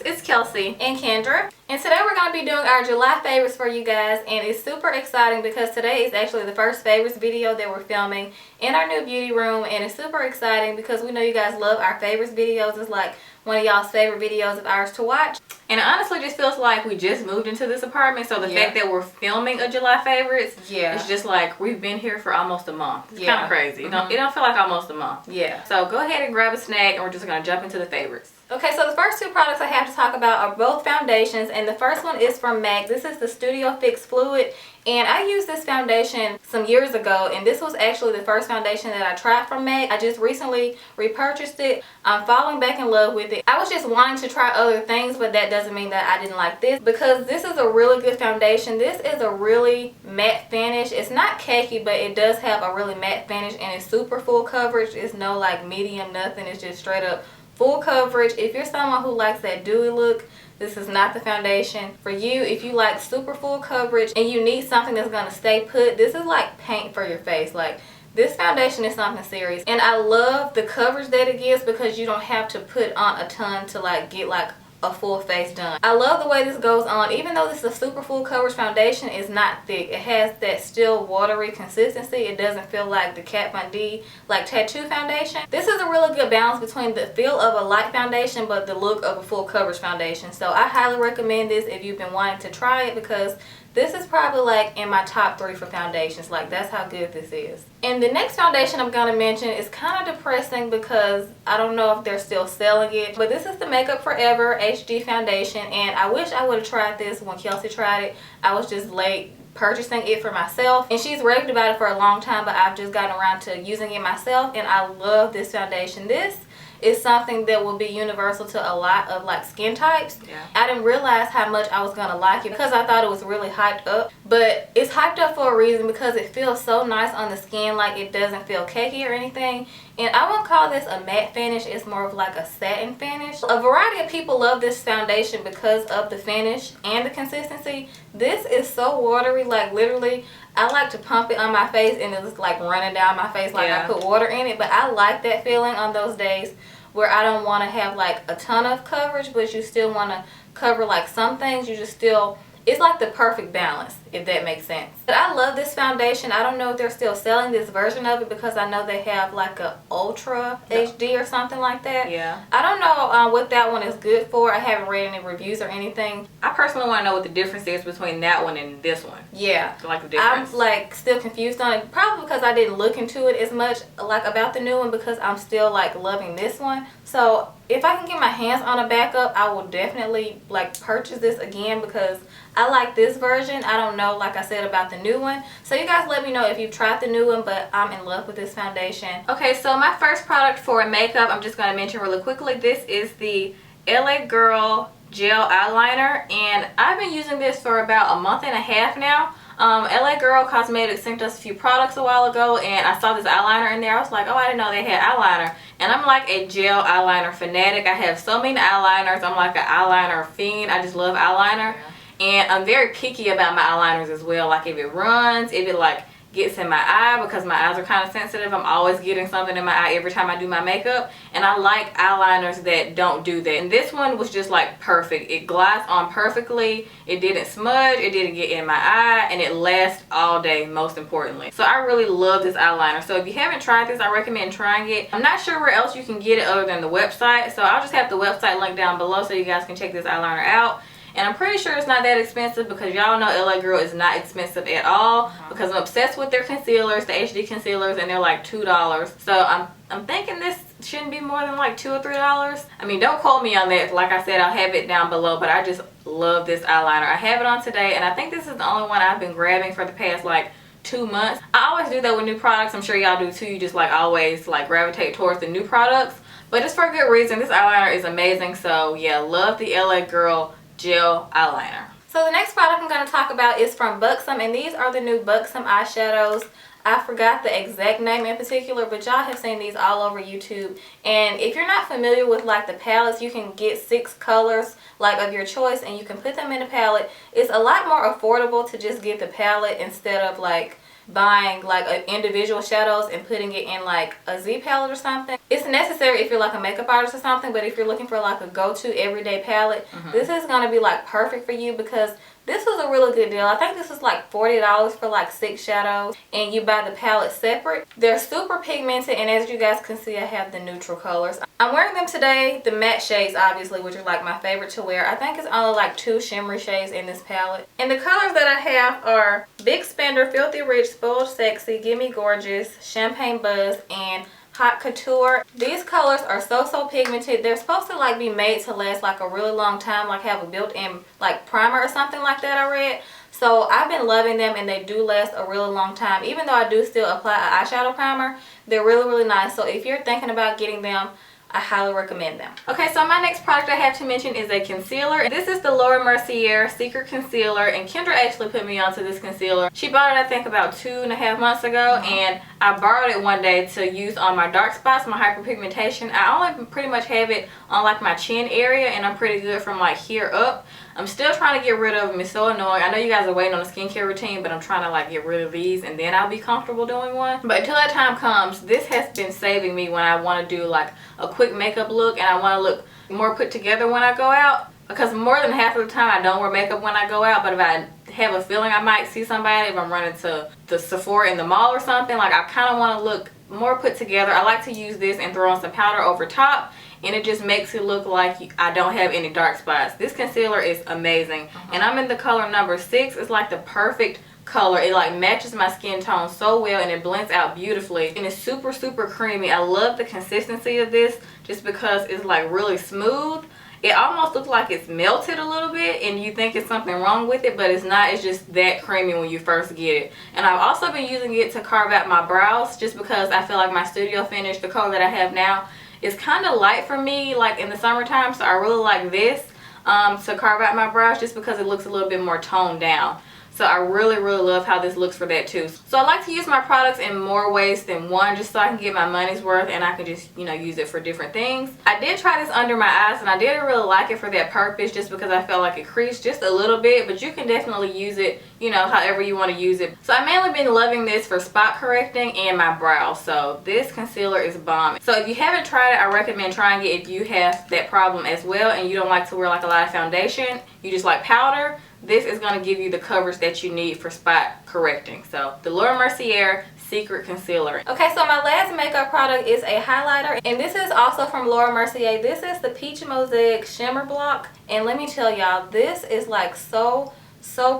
It's Kelsey and Kendra, and today we're going to be doing our July favorites for you guys, and it's super exciting because today is actually the first favorites video that we're filming in our new beauty room, and it's super exciting because we know you guys love our favorites videos. It's like one of y'all's favorite videos of ours to watch, and it honestly just feels like we just moved into this apartment, so the fact that we're filming a July favorites, it's just like we've been here for almost a month. It's kind of crazy. It don't feel like almost a month. So go ahead and grab a snack, and we're just going to jump into the favorites. Okay, so the first two products I have to talk about are both foundations, and the first one is from MAC. This is the Studio Fix Fluid, and I used this foundation some years ago, and this was actually the first foundation that I tried from MAC. I just recently repurchased it. I'm falling back in love with it. I was just wanting to try other things, but that doesn't mean that I didn't like this, because this is a really good foundation. This is a really matte finish. It's not cakey, but it does have a really matte finish, and it's super full coverage. It's no like medium, nothing. It's just straight up full coverage. If you're someone who likes that dewy look, this is not the foundation for you. If you like super full coverage and you need something that's going to stay put, this is like paint for your face. Like, this foundation is something serious, and I love the coverage that it gives because you don't have to put on a ton to like get like a full face done. I love the way this goes on. Even though this is a super full coverage foundation, it's not thick. It has that still watery consistency. It doesn't feel like the Kat Von D like tattoo foundation. This is a really good balance between the feel of a light foundation but the look of a full coverage foundation. So I highly recommend this if you've been wanting to try it, because this is probably like in my top 3 for foundations. Like, that's how good this is. And the next foundation I'm going to mention is kind of depressing because I don't know if they're still selling it. But this is the Makeup Forever HD foundation. And I wish I would have tried this when Kelsey tried it. I was just late purchasing it for myself. And she's raved about it for a long time, but I've just gotten around to using it myself. And I love this foundation. This is something that will be universal to a lot of like skin types. I didn't realize how much I was gonna like it because I thought it was really hyped up, but it's hyped up for a reason because it feels so nice on the skin. Like, it doesn't feel cakey or anything, and I won't call this a matte finish. It's more of like a satin finish. A variety of people love this foundation because of the finish and the consistency. This is so watery, like literally I like to pump it on my face and it's like running down my face like I put water in it. But I like that feeling on those days where I don't want to have like a ton of coverage, but you still want to cover like some things. You just still, it's like the perfect balance, if that makes sense. But I love this foundation. I don't know if they're still selling this version of it because I know they have like a Ultra HD or something like that. I don't know what that one is good for. I haven't read any reviews or anything. I personally want to know what the difference is between that one and this one. Like the difference. I'm like still confused on it, probably because I didn't look into it as much like about the new one, because I'm still like loving this one. So if I can get my hands on a backup, I will definitely like purchase this again because I like this version. I don't know, like I said, about the new one. So you guys let me know if you've tried the new one, but I'm in love with this foundation. Okay, so my first product for makeup, I'm just going to mention really quickly. This is the LA Girl Gel Eyeliner, and I've been using this for about a month and a half now. LA Girl Cosmetics sent us a few products a while ago, and I saw this eyeliner in there. I was like, oh, I didn't know they had eyeliner. And I'm like a gel eyeliner fanatic. I have so many eyeliners. I'm like an eyeliner fiend. I just love eyeliner. And I'm very picky about my eyeliners as well. Like, if it runs, if it like gets in my eye, because my eyes are kind of sensitive, I'm always getting something in my eye every time I do my makeup, and I like eyeliners that don't do that. And this one was just like perfect. It glides on perfectly, it didn't smudge, it didn't get in my eye, and it lasts all day, most importantly. So I really love this eyeliner. So if you haven't tried this, I recommend trying it. I'm not sure where else you can get it other than the website, so I'll just have the website link down below so you guys can check this eyeliner out. And I'm pretty sure it's not that expensive because y'all know LA Girl is not expensive at all, because I'm obsessed with their concealers, the HD concealers, and they're like $2. So I'm thinking this shouldn't be more than like $2 or $3. I mean, don't quote me on that. Like I said, I'll have it down below, but I just love this eyeliner. I have it on today, and I think this is the only one I've been grabbing for the past like 2 months. I always do that with new products. I'm sure y'all do too. You just like always like gravitate towards the new products, but it's for a good reason. This eyeliner is amazing. So yeah, love the LA Girl Gel Eyeliner. So the next product I'm going to talk about is from Buxom, and these are the new Buxom eyeshadows. I forgot the exact name in particular, but y'all have seen these all over YouTube. And if you're not familiar with like the palettes, you can get 6 colors like of your choice, and you can put them in a palette. It's a lot more affordable to just get the palette instead of like buying like individual shadows and putting it in like a Z palette or something. It's necessary if you're like a makeup artist or something, but if you're looking for like a go-to everyday palette, this is going to be like perfect for you, because this was a really good deal. I think this was like $40 for like 6 shadows, and you buy the palette separate. They're super pigmented, and as you guys can see, I have the neutral colors. I'm wearing them today, the matte shades obviously, which are like my favorite to wear. I think it's only like 2 shimmery shades in this palette. And the colors that I have are Big Spender, Filthy Rich, Spoiled Sexy, Gimme Gorgeous, Champagne Buzz, and Haute Couture. These colors are so pigmented. They're supposed to like be made to last like a really long time, like have a built-in like primer or something like that, I read. So I've been loving them, and they do last a really long time. Even though I do still apply an eyeshadow primer, they're really nice. So if you're thinking about getting them, I highly recommend them. Okay, so my next product I have to mention is a concealer. This is the Laura Mercier Secret Concealer, and Kendra actually put me onto this concealer. She bought it I think about 2.5 months ago, and I borrowed it one day to use on my dark spots, my hyperpigmentation. I only pretty much have it on like my chin area, and I'm pretty good from like here up. I'm still trying to get rid of them. It's so annoying. I know you guys are waiting on a skincare routine, but I'm trying to like get rid of these, and then I'll be comfortable doing one. But until that time comes, this has been saving me when I want to do like a quick makeup look, and I want to look more put together when I go out. Because more than half of the time I don't wear makeup when I go out, but if I have a feeling I might see somebody, if I'm running to the Sephora in the mall or something, like I kind of want to look more put together. I like to use this and throw on some powder over top, and it just makes it look like I don't have any dark spots. This concealer is amazing, and I'm in the color number 6. It's like the perfect color. It like matches my skin tone so well, and it blends out beautifully, and it's super creamy. I love the consistency of this just because it's like really smooth. It almost looks like it's melted a little bit, and you think it's something wrong with it, but it's not. It's just that creamy when you first get it. And I've also been using it to carve out my brows, just because I feel like my studio finish, the color that I have now, is kind of light for me like in the summertime, so I really like this to carve out my brows, just because it looks a little bit more toned down. So I really love how this looks for that too. So I like to use my products in more ways than one, just so I can get my money's worth, and I can just, you know, use it for different things. I did try this under my eyes, and I didn't really like it for that purpose, just because I felt like it creased just a little bit, but you can definitely use it, you know, however you want to use it. So I've mainly been loving this for spot correcting and my brows. So this concealer is bomb. So if you haven't tried it, I recommend trying it if you have that problem as well, and you don't like to wear like a lot of foundation, you just like powder. This is going to give you the coverage that you need for spot correcting. So the Laura Mercier Secret Concealer. Okay, so my last makeup product is a highlighter, and this is also from Laura Mercier. This is the Peach Mosaic Shimmer Block, and let me tell y'all, this is like so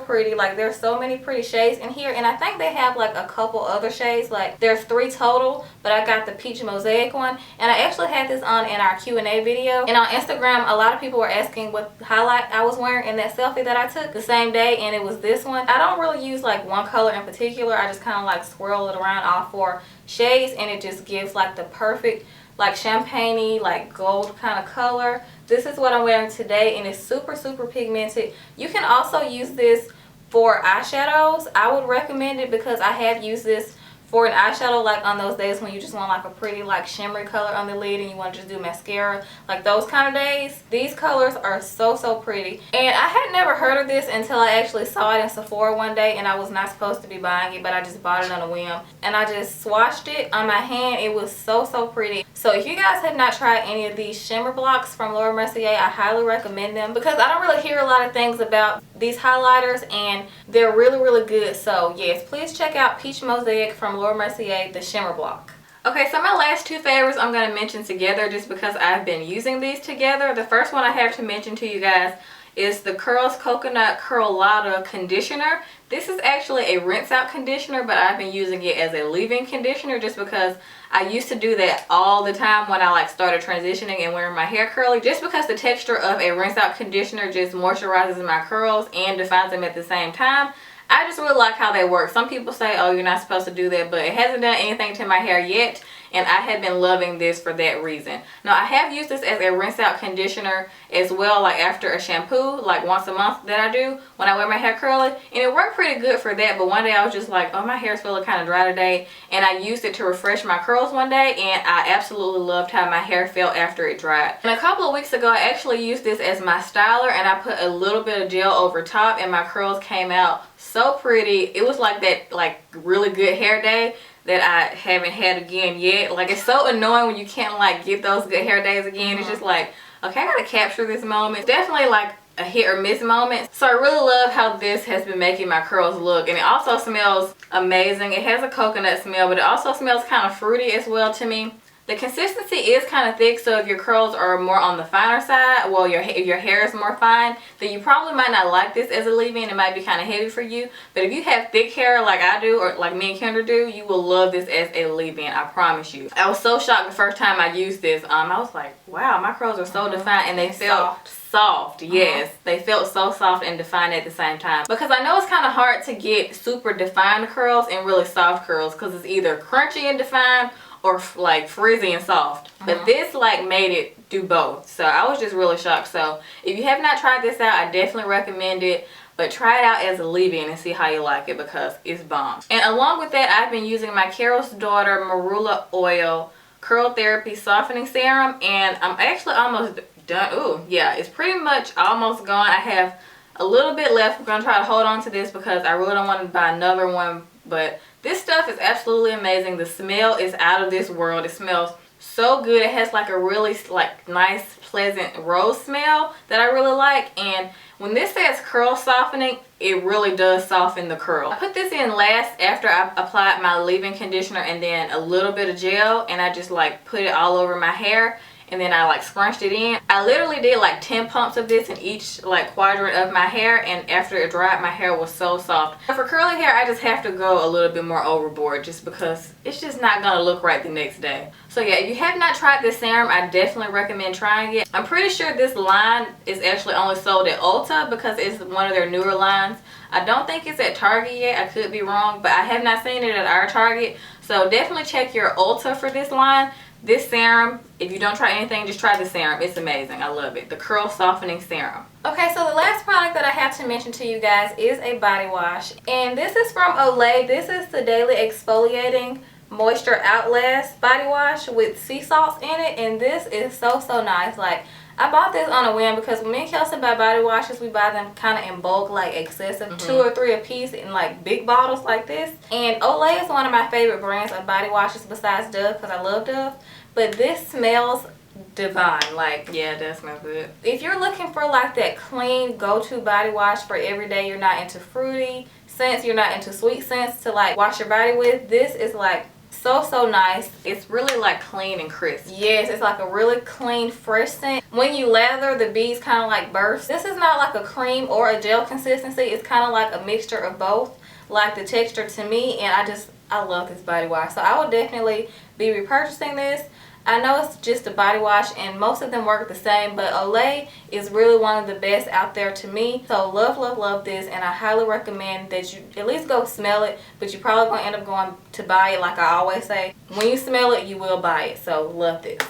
pretty. Like there's so many pretty shades in here, and I think they have like a couple other shades. Like there's 3 total, but I got the Peach Mosaic one, and I actually had this on in our Q&A video. And on Instagram, a lot of people were asking what highlight I was wearing in that selfie that I took the same day, and it was this one. I don't really use like one color in particular. I just kind of like swirl it around all 4 shades, and it just gives like the perfect like champagne-y, like gold kind of color. This is what I'm wearing today, and it's super pigmented. You can also use this for eyeshadows. I would recommend it because I have used this for an eyeshadow, like on those days when you just want like a pretty like shimmery color on the lid and you want to just do mascara, like those kind of days. These colors are so pretty, and I had never heard of this until I actually saw it in Sephora one day, and I was not supposed to be buying it, but I just bought it on a whim, and I just swatched it on my hand. It was so pretty. So if you guys have not tried any of these shimmer blocks from Laura Mercier, I highly recommend them, because I don't really hear a lot of things about these highlighters, and they're really good. So yes, please check out Peach Mosaic from Laura Mercier, the shimmer block. Okay, so my last 2 favorites I'm going to mention together just because I've been using these together. The first one I have to mention to you guys is the Curls Coconut Curlada conditioner. This is actually a rinse out conditioner, but I've been using it as a leave-in conditioner just because I used to do that all the time when I like started transitioning and wearing my hair curly, just because the texture of a rinse out conditioner just moisturizes my curls and defines them at the same time. I just really like how they work. Some people say, oh, you're not supposed to do that, but it hasn't done anything to my hair yet, and I have been loving this for that reason. Now I have used this as a rinse out conditioner as well, like after a shampoo, like once a month that I do when I wear my hair curly, and it worked pretty good for that. But one day I was just like, oh, my hair's feeling kind of dry today, and I used it to refresh my curls one day, and I absolutely loved how my hair felt after it dried. And a couple of weeks ago I actually used this as my styler, and I put a little bit of gel over top, and my curls came out so pretty. It was like that like really good hair day that I haven't had again yet. Like, it's so annoying when you can't like get those good hair days again. It's just like, okay, I gotta capture this moment. It's definitely like a hit or miss moment. So I really love how this has been making my curls look, and it also smells amazing. It has a coconut smell, but it also smells kind of fruity as well to me. The consistency is kind of thick, so if your curls are more on the finer side, well, if your hair is more fine, then you probably might not like this as a leave-in. It might be kind of heavy for you. But if you have thick hair like I do, or like me and Kendra do, you will love this as a leave-in, I promise you. I was so shocked the first time I used this. I was like, wow, my curls are so defined, and they felt soft. Yes, they felt so soft and defined at the same time, because I know it's kind of hard to get super defined curls and really soft curls, because it's either crunchy and defined or like frizzy and soft. But this like made it do both, so I was just really shocked. So if you have not tried this out, I definitely recommend it, but try it out as a leave-in and see how you like it, because it's bomb. And along with that, I've been using my Carol's Daughter Marula Oil Curl Therapy Softening Serum, and I'm actually almost done. Ooh, yeah, it's pretty much almost gone. I have a little bit left. I'm gonna try to hold on to this because I really don't want to buy another one, but this stuff is absolutely amazing. The smell is out of this world. It smells so good. It has like a really like nice pleasant rose smell that I really like, and when this says curl softening, it really does soften the curl. I put this in last after I applied my leave-in conditioner and then a little bit of gel, and I just like put it all over my hair, and then I like scrunched it in. I literally did like 10 pumps of this in each like quadrant of my hair, and after it dried, my hair was so soft. But for curly hair, I just have to go a little bit more overboard, just because it's just not gonna look right the next day. So yeah, if you have not tried this serum, I definitely recommend trying it. I'm pretty sure this line is actually only sold at Ulta, because it's one of their newer lines. I don't think it's at Target yet. I could be wrong, but I have not seen it at our Target. So definitely check your Ulta for this line. This serum, if you don't try anything, just try the serum. It's amazing. I love it. The Curl Softening Serum. Okay, so the last product that I have to mention to you guys is a body wash. And this is from Olay. This is the Daily Exfoliating Moisture Outlast Body Wash with sea salts in it. And this is so nice. Like, I bought this on a whim, because when me and Kelsey buy body washes, we buy them kind of in bulk, like excessive, 2 or 3 a piece in like big bottles like this. And Olay is one of my favorite brands of body washes besides Dove, because I love Dove. But this smells divine. Like, yeah, it does smell good. If you're looking for like that clean go-to body wash for every day, you're not into fruity scents, you're not into sweet scents to like wash your body with, this is like so nice. It's really like clean and crisp. Yes, it's like a really clean, fresh scent. When you lather, the beads kind of like burst. This is not like a cream or a gel consistency. It's kind of like a mixture of both, like the texture to me, and I love this body wash. So I will definitely be repurchasing this. I know it's just a body wash and most of them work the same, but Olay is really one of the best out there to me. So love this, and I highly recommend that you at least go smell it, but you're probably going to end up going to buy it. Like I always say, when you smell it, you will buy it. So love this.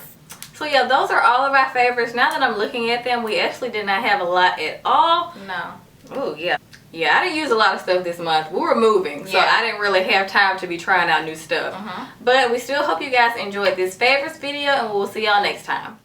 So yeah, those are all of our favorites. Now that I'm looking at them, we actually did not have a lot at all. No. Oh yeah. Yeah, I didn't use a lot of stuff this month. We were moving, so I didn't really have time to be trying out new stuff. But we still hope you guys enjoyed this favorites video, and we'll see y'all next time.